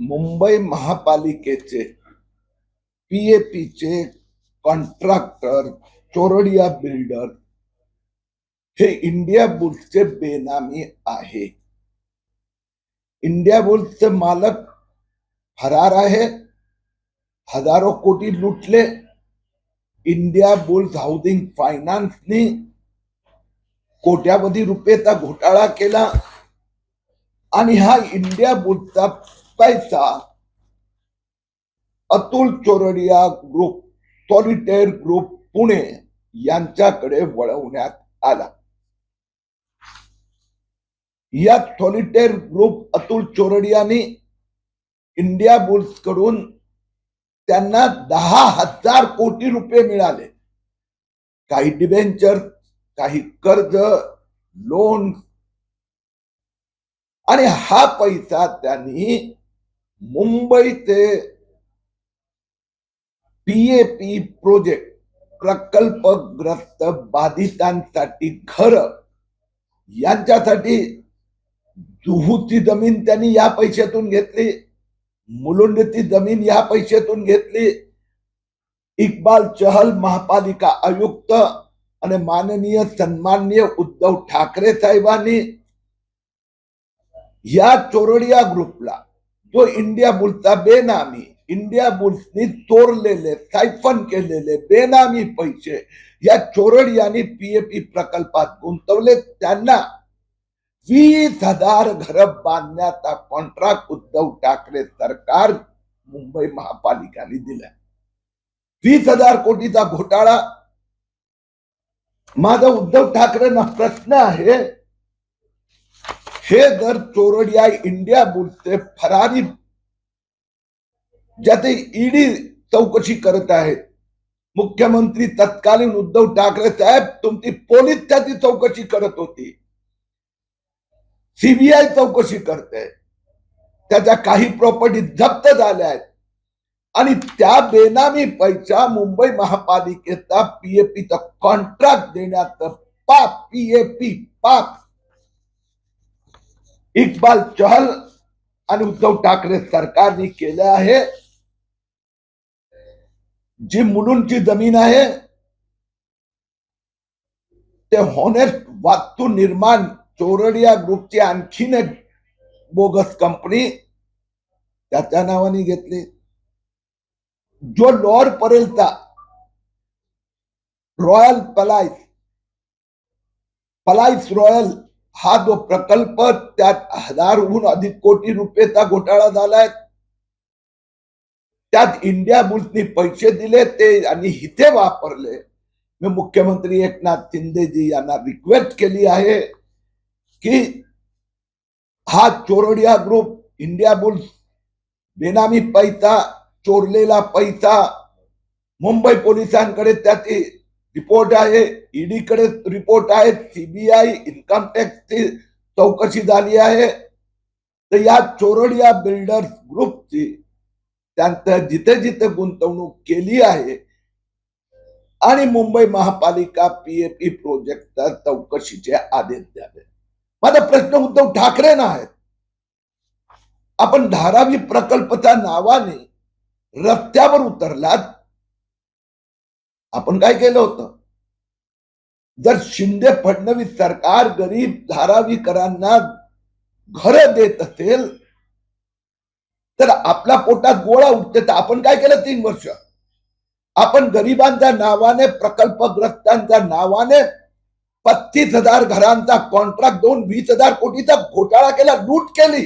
मुंबई महापालिकेचे पीएपीचे contractor Chordia builder हे India बुल्सचे बेनामी आहे। इंडिया बुल्सचे मालक फरार आहे। हजारो कोटी लुटले। इंडिया बुल्स हाऊसिंग फायनान्सने कोट्यावधी रुपयेचा घोटाळा केला आणि हा इंडिया बुल्सचा पैसा Atul Chordia group, Solitaire group Pune यांच्याकडे वळवण्यात आला। या सॉलिटेअर ग्रुप अतुल चोरडियानी इंडिया बुल्स कडून त्यांना 10,000 कोटी रुपये मिळाले। काही डिबेंचर, काही कर्ज, लोन, आणि हा पैसा त्यांनी मुंबईचे पीएपी प्रोजेक्ट प्रकल्पग्रस्त बाधितांसाठी घर यांच्यासाठी जुहूची जमीन त्यांनी या पैशातून घेतली, मुलुंडची जमीन या पैशातून घेतली। इक्बाल चहल महापालिका आयुक्त आणि माननीय सन्माननीय उद्धव ठाकरे साहेबांनी या चोरडिया ग्रुपला, जो इंडिया बुल्सचा बेनामी, इंडिया बुल्सनी चोरलेले, सायफन केलेले बेनामी पैसे या चोरडियानी पीएपी प्रकल्पात गुंतवले। त्यांना 20,000 घर बांधण्याचा कॉन्ट्रॅक्ट उद्धव ठाकरे सरकार मुंबई महापालिकेने दिला। 20,000 कोटीचा घोटाळा। माझा उद्धव ठाकरेंना प्रश्न आहे, हे जर चोरडिया इंडिया बुल्सचे फरारी, ज्याचे ईडी चौकशी करत आहेत, मुख्यमंत्री तत्कालीन उद्धव ठाकरे साहेब तुमची पोलीस त्याची चौकशी करत होती, सीबीआय चौकशी करते, त्याच्या काही प्रॉपर्टी जप्त झाल्या आहेत आणि त्या बेनामी पैसा मुंबई महापालिकेचा पीएपीचा कॉन्ट्रॅक्ट देण्याचं पाप, पीएपी पाप इक्बाल चहल आणि उद्धव ठाकरे सरकारने केले आहे। जी मुलुंडची जमीन आहे ते हॉनेस्ट वास्तू निर्माण चोरडिया ग्रुपची आणखीन एक बोगस कंपनी त्याच्या नावाने घेतली। जो लॉर्ड परेलचा रॉयल पलाइस रॉयल हा जो प्रकल्प, त्यात 1000हून अधिक कोटी रुपयेचा घोटाळा झालाय। त्यात इंडिया बुल्सनी पैसे दिले ते आणि इथे वापरले। मी मुख्यमंत्री एकनाथ शिंदेजी यांना रिक्वेस्ट केली आहे की हा चोरडिया ग्रुप, इंडिया बुल्स बेनामी पैसा, चोरलेला पैसा, मुंबई पोलिसांकडे त्याची रिपोर्ट आहे, ईडी कडे रिपोर्ट आहे, सीबीआय इन्कम टॅक्सची चौकशी झाली आहे। तर या चोरडिया बिल्डर्स ग्रुपची त्यांचं जिथे जिथे गुंतवणूक केली आहे आणि मुंबई महापालिका पीएपी प्रोजेक्टच्या चौकशीचे आदेश द्यावे। माझा प्रश्न उद्धव ठाकरेंना आहे, आपण धारावी प्रकल्पच्या नावाने रस्त्यावर उतरलात। आपण काय केलं होतं? जर शिंदे फडणवीस सरकार गरीब धारावीकरांना घर देत असेल तर आपल्या पोटात गोळा उठते। तर आपण काय केलं 3 वर्ष? आपण गरिबांच्या नावाने, प्रकल्पग्रस्तांच्या नावाने 35,000 घरांचा कॉन्ट्रॅक्ट देऊन 20,000 कोटीचा घोटाळा केला, लूट केली।